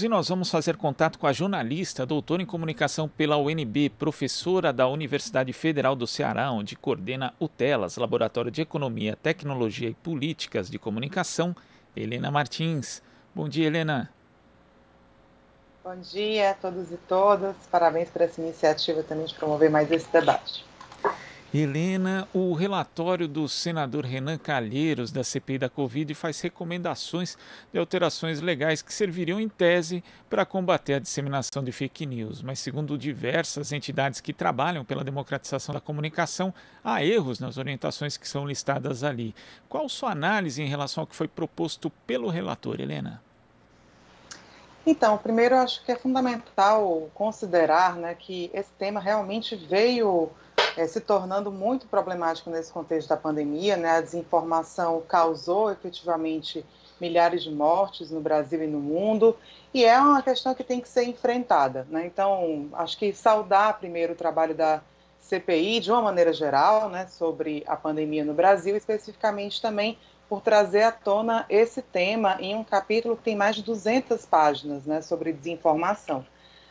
E nós vamos fazer contato com a jornalista, doutora em comunicação pela UNB, professora da Universidade Federal do Ceará, onde coordena o TELAS, Laboratório de Economia, Tecnologia e Políticas de Comunicação, Helena Martins. Bom dia, Helena. Bom dia a todos e todas. Parabéns por essa iniciativa também de promover mais esse debate. Helena, o relatório do senador Renan Calheiros, da CPI da Covid, faz recomendações de alterações legais que serviriam, em tese, para combater a disseminação de fake news. Mas, segundo diversas entidades que trabalham pela democratização da comunicação, há erros nas orientações que são listadas ali. Qual sua análise em relação ao que foi proposto pelo relator, Helena? Então, primeiro, eu acho que é fundamental considerar, né, que esse tema realmente veio se tornando muito problemático nesse contexto da pandemia, né? A desinformação causou efetivamente milhares de mortes no Brasil e no mundo, e é uma questão que tem que ser enfrentada, né? Então, acho que saudar primeiro o trabalho da CPI, de uma maneira geral, né, sobre a pandemia no Brasil, especificamente também por trazer à tona esse tema em um capítulo que tem mais de 200 páginas, né, sobre desinformação.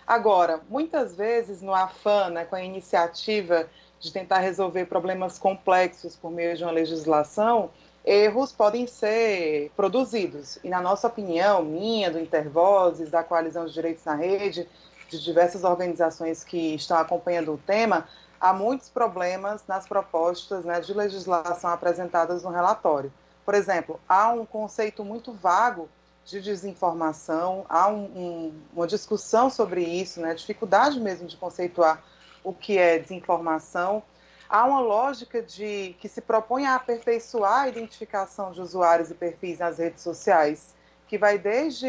Agora, muitas vezes, no afã, né, com a iniciativa de tentar resolver problemas complexos por meio de uma legislação, erros podem ser produzidos. E, na nossa opinião, minha, do Intervozes, da Coalizão de Direitos na Rede, de diversas organizações que estão acompanhando o tema, há muitos problemas nas propostas, né, de legislação apresentadas no relatório. Por exemplo, há um conceito muito vago de desinformação, há uma discussão sobre isso, né, dificuldade mesmo de conceituar o que é desinformação. Há uma lógica que se propõe a aperfeiçoar a identificação de usuários e perfis nas redes sociais, que vai desde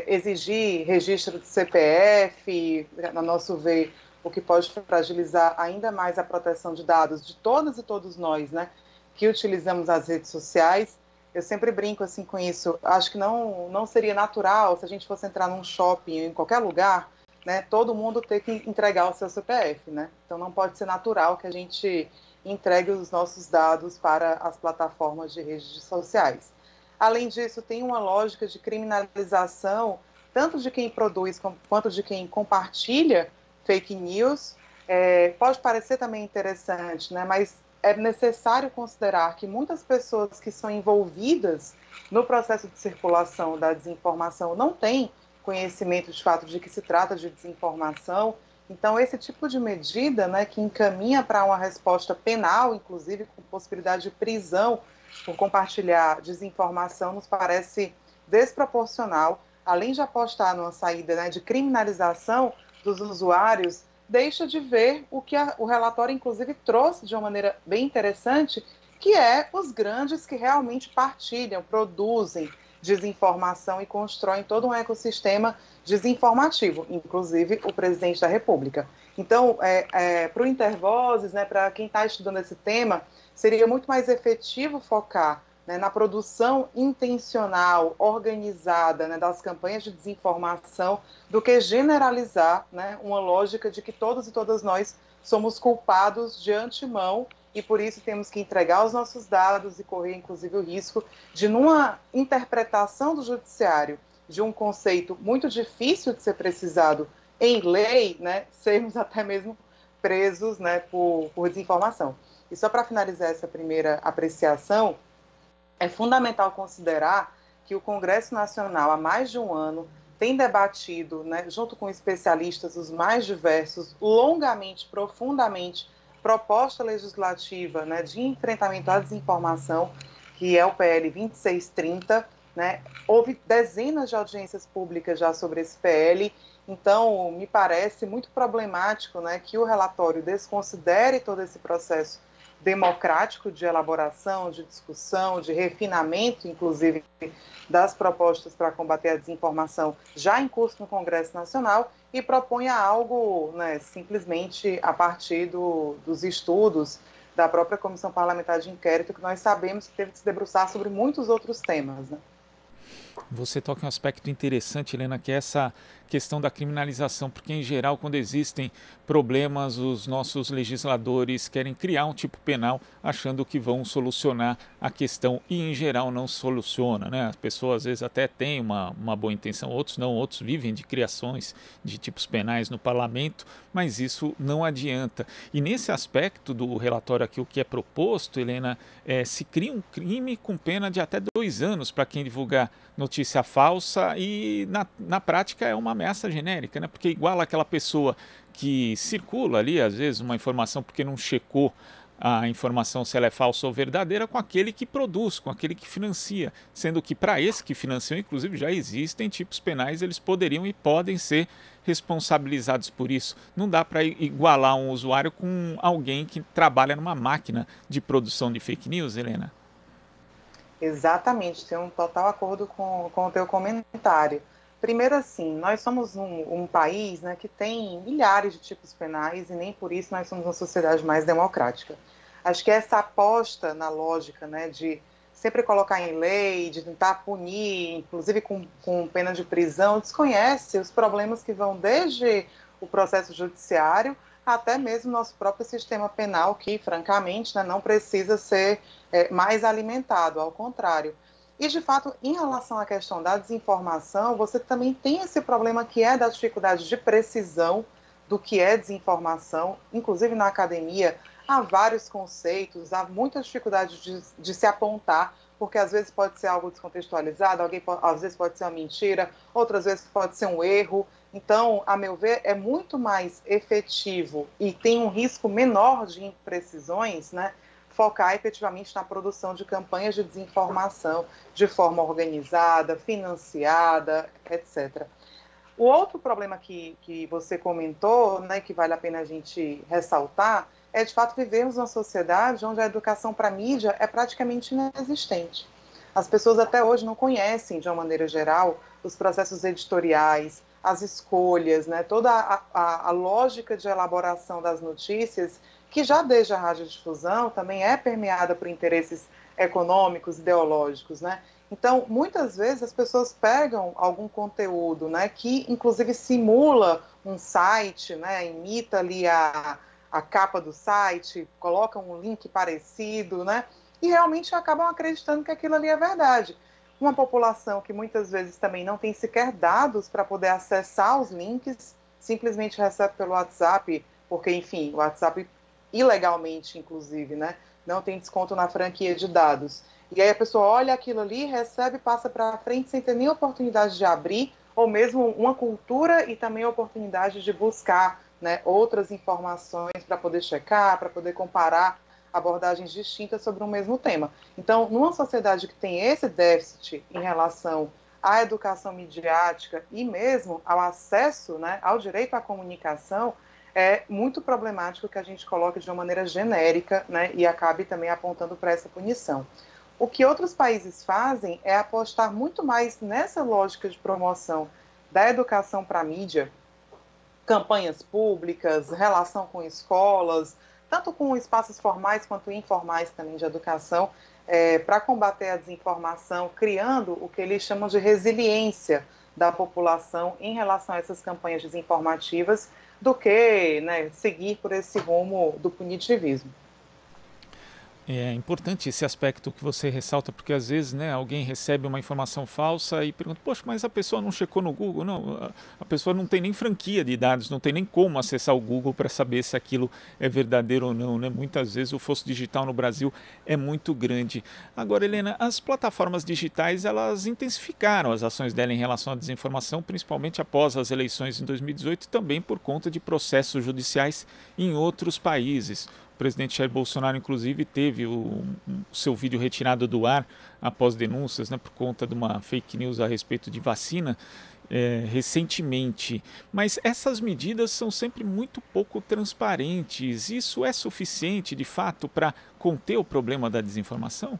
exigir registro de CPF, no nosso ver, o que pode fragilizar ainda mais a proteção de dados de todas e todos nós, né, que utilizamos as redes sociais. Eu sempre brinco assim com isso. Acho que não seria natural se a gente fosse entrar num shopping, em qualquer lugar, né, todo mundo ter que entregar o seu CPF, né? Então não pode ser natural que a gente entregue os nossos dados para as plataformas de redes sociais. Além disso, tem uma lógica de criminalização tanto de quem produz quanto de quem compartilha fake news. Pode parecer também interessante, né? Mas é necessário considerar que muitas pessoas que são envolvidas no processo de circulação da desinformação não têm conhecimento de fato de que se trata de desinformação. Então, esse tipo de medida, né, que encaminha para uma resposta penal, inclusive com possibilidade de prisão por compartilhar desinformação, nos parece desproporcional. Além de apostar numa saída, né, de criminalização dos usuários, deixa de ver o que o relatório, inclusive, trouxe de uma maneira bem interessante, que é os grandes que realmente partilham, produzem desinformação e constroem todo um ecossistema desinformativo, inclusive o presidente da República. Então, para o Intervozes, né, para quem está estudando esse tema, seria muito mais efetivo focar, né, na produção intencional, organizada, né, das campanhas de desinformação, do que generalizar, né, uma lógica de que todos e todas nós somos culpados de antemão e por isso temos que entregar os nossos dados e correr, inclusive, o risco de, numa interpretação do judiciário de um conceito muito difícil de ser precisado em lei, né, sermos até mesmo presos, né, por desinformação. E só para finalizar essa primeira apreciação, é fundamental considerar que o Congresso Nacional, há mais de um ano, tem debatido, né, junto com especialistas os mais diversos, longamente, profundamente, proposta legislativa, né, de enfrentamento à desinformação, que é o PL 2630. Né? Houve dezenas de audiências públicas já sobre esse PL, então me parece muito problemático, né, que o relatório desconsidere todo esse processo democrático de elaboração, de discussão, de refinamento, inclusive, das propostas para combater a desinformação já em curso no Congresso Nacional e proponha algo, né, simplesmente a partir dos estudos da própria Comissão Parlamentar de Inquérito, que nós sabemos que teve que se debruçar sobre muitos outros temas, né? Você toca em um aspecto interessante, Helena, que é essa questão da criminalização, porque em geral, quando existem problemas, os nossos legisladores querem criar um tipo penal achando que vão solucionar a questão e em geral não soluciona, né? As pessoas às vezes até têm uma boa intenção, outros não, outros vivem de criações de tipos penais no parlamento, mas isso não adianta. E nesse aspecto do relatório aqui, o que é proposto, Helena, se cria um crime com pena de até 2 anos para quem divulgar notícia falsa e na prática é uma ameaça genérica, né? Porque iguala aquela pessoa que circula ali, às vezes, uma informação porque não checou a informação se ela é falsa ou verdadeira com aquele que produz, com aquele que financia, sendo que para esse que financiam, inclusive já existem tipos penais, eles poderiam e podem ser responsabilizados por isso. Não dá para igualar um usuário com alguém que trabalha numa máquina de produção de fake news, Helena. Exatamente, tenho um total acordo com o teu comentário. Primeiro, assim, nós somos um país, né, que tem milhares de tipos penais e nem por isso nós somos uma sociedade mais democrática. Acho que essa aposta na lógica, né, de sempre colocar em lei, de tentar punir, inclusive com pena de prisão, desconhece os problemas que vão desde o processo judiciário até mesmo nosso próprio sistema penal, que, francamente, né, não precisa ser mais alimentado, ao contrário. E, de fato, em relação à questão da desinformação, você também tem esse problema que é da dificuldade de precisão do que é desinformação, inclusive na academia, há vários conceitos, há muita dificuldade de se apontar, porque às vezes pode ser algo descontextualizado, às vezes pode ser uma mentira, outras vezes pode ser um erro. Então, a meu ver, é muito mais efetivo e tem um risco menor de imprecisões, né, focar efetivamente na produção de campanhas de desinformação de forma organizada, financiada, etc. O outro problema que você comentou, né, que vale a pena a gente ressaltar, é de fato vivermos numa sociedade onde a educação para a mídia é praticamente inexistente. As pessoas até hoje não conhecem, de uma maneira geral, os processos editoriais, as escolhas, né, toda a lógica de elaboração das notícias, que já desde a radiodifusão também é permeada por interesses econômicos, ideológicos, né? Então, muitas vezes as pessoas pegam algum conteúdo, né, que inclusive simula um site, né, imita ali a capa do site, colocam um link parecido, né, e realmente acabam acreditando que aquilo ali é verdade. Uma população que muitas vezes também não tem sequer dados para poder acessar os links, simplesmente recebe pelo WhatsApp, porque, enfim, o WhatsApp ilegalmente, inclusive, né, não tem desconto na franquia de dados. E aí a pessoa olha aquilo ali, recebe, passa para frente sem ter nem oportunidade de abrir, ou mesmo uma cultura e também a oportunidade de buscar, né, outras informações para poder checar, para poder comparar abordagens distintas sobre um mesmo tema. Então, numa sociedade que tem esse déficit em relação à educação midiática e mesmo ao acesso, né, ao direito à comunicação, é muito problemático que a gente coloque de uma maneira genérica, né, e acabe também apontando para essa punição. O que outros países fazem é apostar muito mais nessa lógica de promoção da educação para a mídia, campanhas públicas, relação com escolas, tanto com espaços formais quanto informais também de educação, para combater a desinformação, criando o que eles chamam de resiliência da população em relação a essas campanhas desinformativas, do que, né, seguir por esse rumo do punitivismo. É importante esse aspecto que você ressalta, porque às vezes, né, alguém recebe uma informação falsa e pergunta, poxa, mas a pessoa não checou no Google? Não, a pessoa não tem nem franquia de dados, não tem nem como acessar o Google para saber se aquilo é verdadeiro ou não, né? Muitas vezes o fosso digital no Brasil é muito grande. Agora, Helena, as plataformas digitais, elas intensificaram as ações dela em relação à desinformação, principalmente após as eleições em 2018 e também por conta de processos judiciais em outros países. O presidente Jair Bolsonaro, inclusive, teve o seu vídeo retirado do ar após denúncias, né, por conta de uma fake news a respeito de vacina recentemente. Mas essas medidas são sempre muito pouco transparentes. Isso é suficiente, de fato, para conter o problema da desinformação?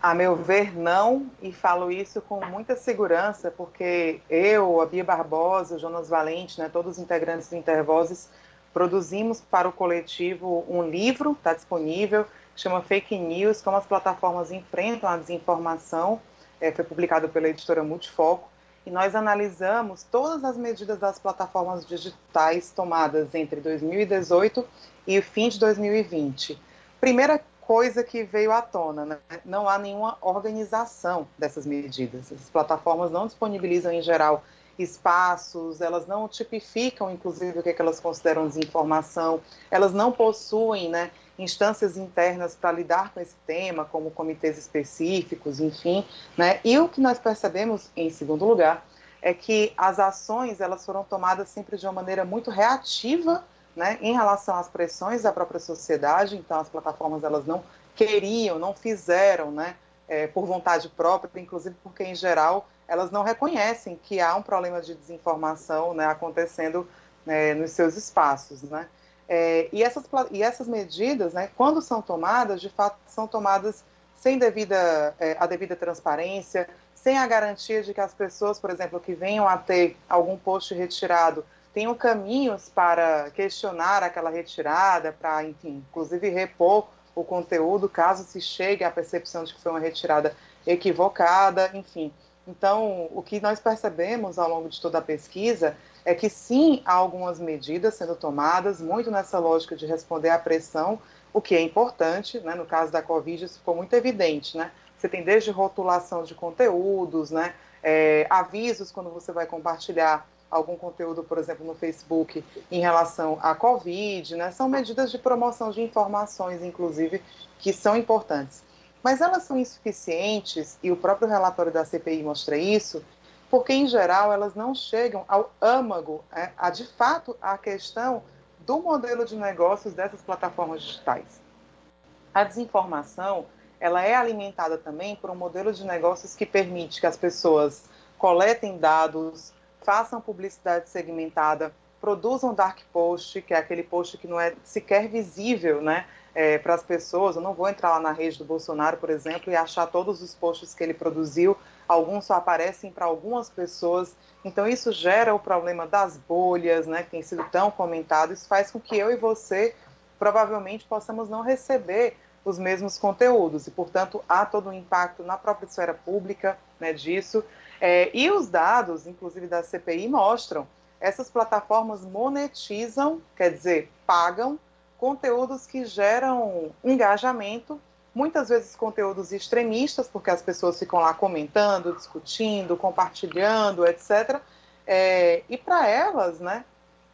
A meu ver, não, e falo isso com muita segurança, porque eu, a Bia Barbosa, o Jonas Valente, né, todos os integrantes do Intervozes, produzimos para o coletivo um livro, está disponível, chama Fake News, como as plataformas enfrentam a desinformação. foi publicado pela editora Multifoco, e nós analisamos todas as medidas das plataformas digitais tomadas entre 2018 e o fim de 2020. Primeira coisa que veio à tona, né? Não há nenhuma organização dessas medidas. As plataformas não disponibilizam, em geral, espaços, elas não tipificam, inclusive, o que elas consideram desinformação, elas não possuem, né, instâncias internas para lidar com esse tema, como comitês específicos, enfim, né, e o que nós percebemos, em segundo lugar, é que as ações, elas foram tomadas sempre de uma maneira muito reativa, né, em relação às pressões da própria sociedade. Então as plataformas, elas não queriam, não fizeram, né, por vontade própria, inclusive porque, em geral, elas não reconhecem que há um problema de desinformação, né, acontecendo, nos seus espaços, né. E essas medidas, né, quando são tomadas, de fato, são tomadas sem a devida transparência, sem a garantia de que as pessoas, por exemplo, que venham a ter algum post retirado, tenham caminhos para questionar aquela retirada, para, enfim, inclusive repor o conteúdo, caso se chegue à percepção de que foi uma retirada equivocada, enfim. Então, o que nós percebemos ao longo de toda a pesquisa é que sim, há algumas medidas sendo tomadas, muito nessa lógica de responder à pressão, o que é importante, né? No caso da Covid, isso ficou muito evidente, né? Você tem desde rotulação de conteúdos, né? Avisos quando você vai compartilhar algum conteúdo, por exemplo, no Facebook, em relação à Covid, né? São medidas de promoção de informações, inclusive, que são importantes. Mas elas são insuficientes, e o próprio relatório da CPI mostra isso, porque, em geral, elas não chegam ao âmago, de fato, a questão do modelo de negócios dessas plataformas digitais. A desinformação, ela é alimentada também por um modelo de negócios que permite que as pessoas coletem dados, façam publicidade segmentada, produzam dark post, que é aquele post que não é sequer visível, né, para as pessoas. Eu não vou entrar lá na rede do Bolsonaro, por exemplo, e achar todos os posts que ele produziu. Alguns só aparecem para algumas pessoas. Então isso gera o problema das bolhas, né, que tem sido tão comentado. Isso faz com que eu e você provavelmente possamos não receber os mesmos conteúdos, e, portanto, há todo um impacto na própria esfera pública, né, disso. E os dados, inclusive da CPI, mostram essas plataformas monetizam, quer dizer, pagam conteúdos que geram engajamento, muitas vezes conteúdos extremistas, porque as pessoas ficam lá comentando, discutindo, compartilhando, etc. E para elas, né,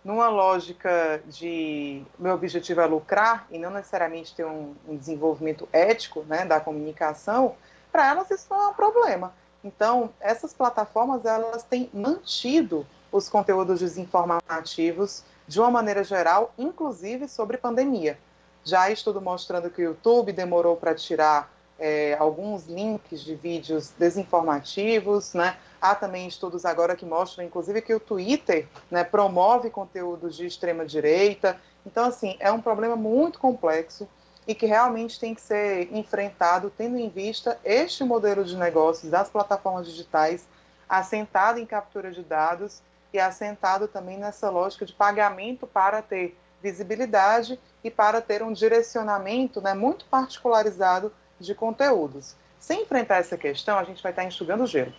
numa lógica de meu objetivo é lucrar e não necessariamente ter um desenvolvimento ético, né, da comunicação, para elas isso não é um problema. Então, essas plataformas, elas têm mantido os conteúdos desinformativos de uma maneira geral, inclusive sobre pandemia. Já há estudo mostrando que o YouTube demorou para tirar alguns links de vídeos desinformativos, né? Há também estudos agora que mostram, inclusive, que o Twitter, né, promove conteúdos de extrema-direita. Então, assim, é um problema muito complexo e que realmente tem que ser enfrentado tendo em vista este modelo de negócios das plataformas digitais, assentado em captura de dados e assentado também nessa lógica de pagamento para ter visibilidade e para ter um direcionamento, né, muito particularizado de conteúdos. Sem enfrentar essa questão, a gente vai estar enxugando o gelo.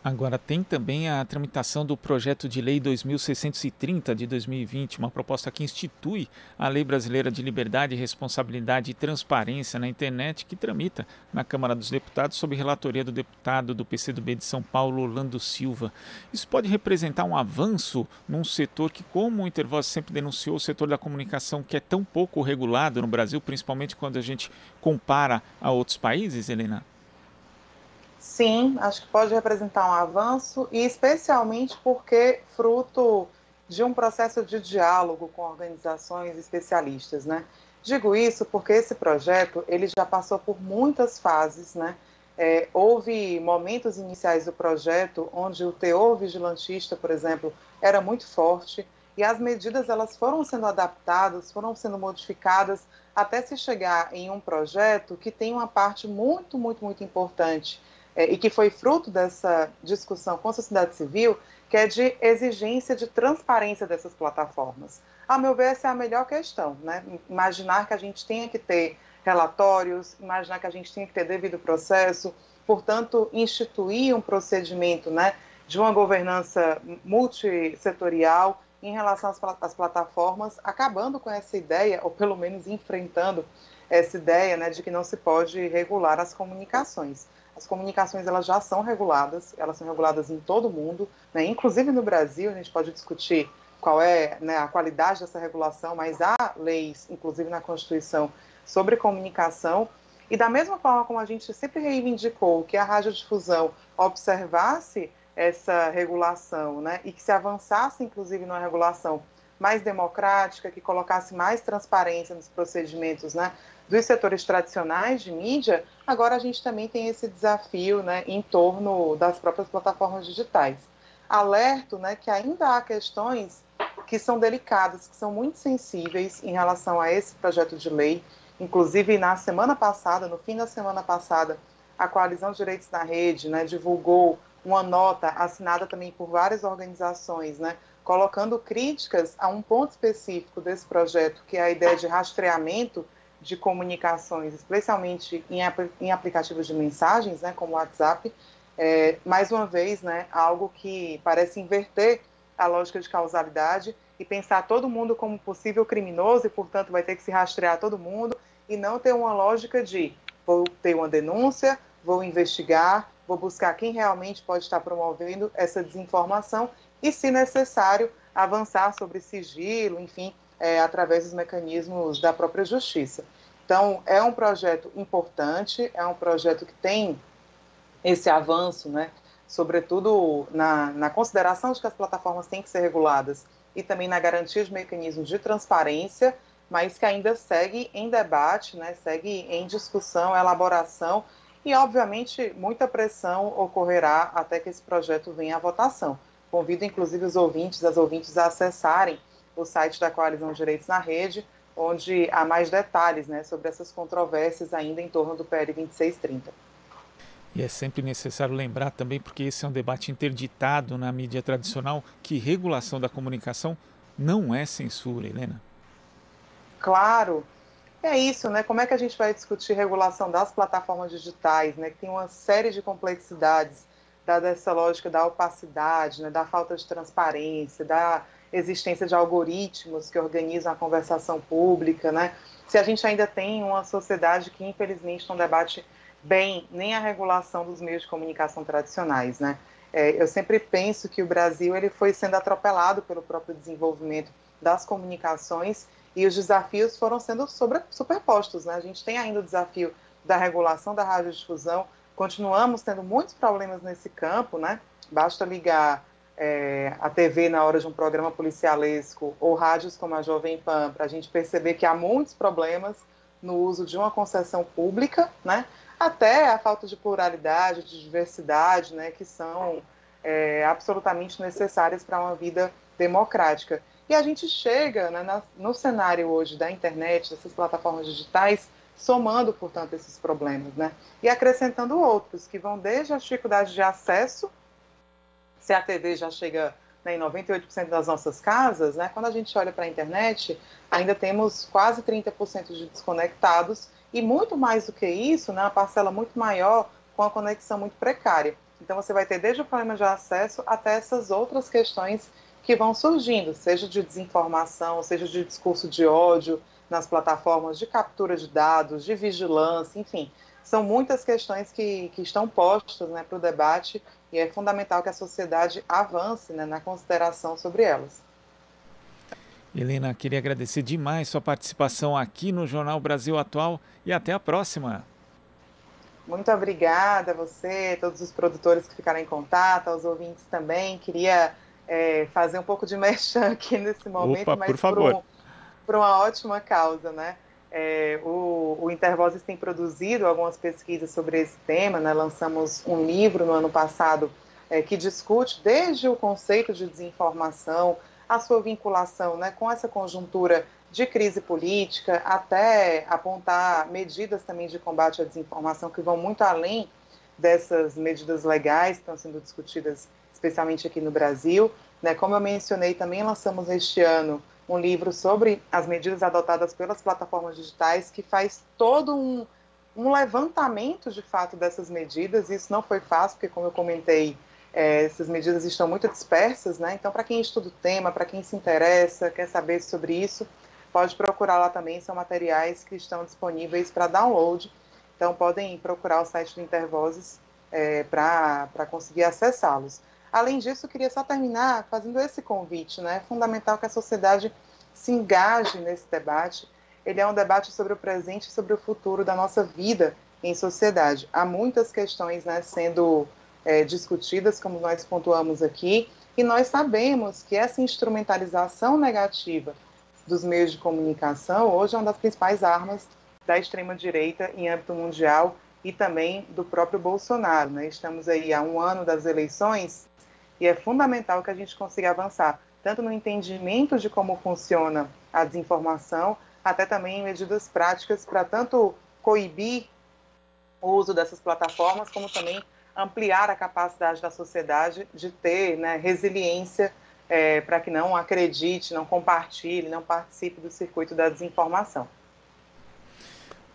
Agora, tem também a tramitação do projeto de lei 2630 de 2020, uma proposta que institui a Lei Brasileira de Liberdade, Responsabilidade e Transparência na Internet, que tramita na Câmara dos Deputados sob relatoria do deputado do PCdoB de São Paulo, Orlando Silva. Isso pode representar um avanço num setor que, como o Intervoz sempre denunciou, o setor da comunicação que é tão pouco regulado no Brasil, principalmente quando a gente compara a outros países, Helena? Sim, acho que pode representar um avanço, e especialmente porque fruto de um processo de diálogo com organizações especialistas, né? Digo isso porque esse projeto, ele já passou por muitas fases, né? Houve momentos iniciais do projeto onde o teor vigilantista, por exemplo, era muito forte, e as medidas, elas foram sendo adaptadas, foram sendo modificadas até se chegar em um projeto que tem uma parte muito, muito, muito importante, e que foi fruto dessa discussão com a sociedade civil, que é de exigência de transparência dessas plataformas. A meu ver, essa é a melhor questão, né? Imaginar que a gente tenha que ter relatórios, imaginar que a gente tenha que ter devido processo, portanto, instituir um procedimento, né, de uma governança multissetorial em relação às plataformas, acabando com essa ideia, ou pelo menos enfrentando essa ideia, né, de que não se pode regular as comunicações. As comunicações, elas já são reguladas, elas são reguladas em todo o mundo, né, inclusive no Brasil. A gente pode discutir qual é, né, a qualidade dessa regulação, mas há leis, inclusive na Constituição, sobre comunicação. E da mesma forma como a gente sempre reivindicou que a radiodifusão observasse essa regulação, né, e que se avançasse, inclusive, numa regulação mais democrática, que colocasse mais transparência nos procedimentos, né, dos setores tradicionais de mídia, agora a gente também tem esse desafio, né, em torno das próprias plataformas digitais. Alerto, né, que ainda há questões que são delicadas, que são muito sensíveis em relação a esse projeto de lei. Inclusive, na semana passada, no fim da semana passada, a Coalizão de Direitos na Rede, né, divulgou uma nota assinada também por várias organizações, né, colocando críticas a um ponto específico desse projeto, que é a ideia de rastreamento de comunicações, especialmente em aplicativos de mensagens, né, como o WhatsApp. Mais uma vez, né, algo que parece inverter a lógica de causalidade e pensar todo mundo como possível criminoso e, portanto, vai ter que se rastrear todo mundo, e não ter uma lógica de vou ter uma denúncia, vou investigar, vou buscar quem realmente pode estar promovendo essa desinformação e, se necessário, avançar sobre sigilo, enfim, através dos mecanismos da própria justiça. Então, é um projeto importante, é um projeto que tem esse avanço, né, sobretudo na consideração de que as plataformas têm que ser reguladas e também na garantia de mecanismos de transparência, mas que ainda segue em debate, né, segue em discussão, elaboração, e, obviamente, muita pressão ocorrerá até que esse projeto venha à votação. Convido, inclusive, os ouvintes, as ouvintes a acessarem o site da Coalizão de Direitos na Rede, onde há mais detalhes, né, sobre essas controvérsias ainda em torno do PL 2630. E é sempre necessário lembrar também, porque esse é um debate interditado na mídia tradicional, que regulação da comunicação não é censura, Helena. Claro, é isso, né? Como é que a gente vai discutir regulação das plataformas digitais, né? Que tem uma série de complexidades, dada essa lógica da opacidade, né? Da falta de transparência, da existência de algoritmos que organizam a conversação pública, né? Se a gente ainda tem uma sociedade que, infelizmente, não debate bem nem a regulação dos meios de comunicação tradicionais, né? Eu sempre penso que o Brasil ele foi sendo atropelado pelo próprio desenvolvimento das comunicações, e os desafios foram sendo superpostos, né? A gente tem ainda o desafio da regulação da radiodifusão, continuamos tendo muitos problemas nesse campo, né? Basta ligar a TV na hora de um programa policialesco ou rádios como a Jovem Pan para a gente perceber que há muitos problemas no uso de uma concessão pública, né? Até a falta de pluralidade, de diversidade, né? Que são absolutamente necessárias para uma vida democrática. E a gente chega, né, no cenário hoje da internet, dessas plataformas digitais, somando, portanto, esses problemas, né? E acrescentando outros, que vão desde a dificuldade de acesso, se a TV já chega, né, em 98% das nossas casas, né? Quando a gente olha para a internet, ainda temos quase 30% de desconectados, e muito mais do que isso, né, uma parcela muito maior com a conexão muito precária. Então você vai ter desde o problema de acesso até essas outras questões que vão surgindo, seja de desinformação, seja de discurso de ódio nas plataformas, de captura de dados, de vigilância, enfim. São muitas questões que estão postas, né, para o debate, e é fundamental que a sociedade avance, né, na consideração sobre elas. Helena, queria agradecer demais sua participação aqui no Jornal Brasil Atual e até a próxima. Muito obrigada a você, todos os produtores que ficaram em contato, aos ouvintes também. Queria fazer um pouco de merchan aqui nesse momento, Opa, mas por favor. por uma ótima causa, né? O Intervozes tem produzido algumas pesquisas sobre esse tema, né? Lançamos um livro no ano passado que discute desde o conceito de desinformação, a sua vinculação, né, com essa conjuntura de crise política, até apontar medidas também de combate à desinformação que vão muito além dessas medidas legais que estão sendo discutidas especialmente aqui no Brasil, né? Como eu mencionei, também lançamos este ano um livro sobre as medidas adotadas pelas plataformas digitais, que faz todo um levantamento de fato dessas medidas. Isso não foi fácil, porque, como eu comentei, essas medidas estão muito dispersas, né? Então, para quem estuda o tema, para quem se interessa, quer saber sobre isso, pode procurar lá também, são materiais que estão disponíveis para download. Então, podem procurar o site do Intervozes para conseguir acessá-los. Além disso, eu queria só terminar fazendo esse convite, né? É fundamental que a sociedade se engaje nesse debate. Ele é um debate sobre o presente e sobre o futuro da nossa vida em sociedade. Há muitas questões, né, sendo discutidas, como nós pontuamos aqui, e nós sabemos que essa instrumentalização negativa dos meios de comunicação hoje é uma das principais armas da extrema-direita em âmbito mundial e também do próprio Bolsonaro, né? Estamos aí há um ano das eleições e é fundamental que a gente consiga avançar, tanto no entendimento de como funciona a desinformação, até também em medidas práticas para tanto coibir o uso dessas plataformas, como também ampliar a capacidade da sociedade de ter, né, resiliência para que não acredite, não compartilhe, não participe do circuito da desinformação.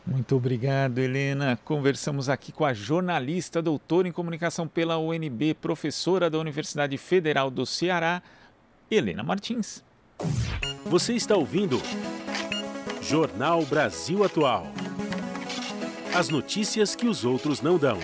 Muito obrigado, Helena. Conversamos aqui com a jornalista, doutora em comunicação pela UNB, professora da Universidade Federal do Ceará, Helena Martins. Você está ouvindo Jornal Brasil Atual. As notícias que os outros não dão.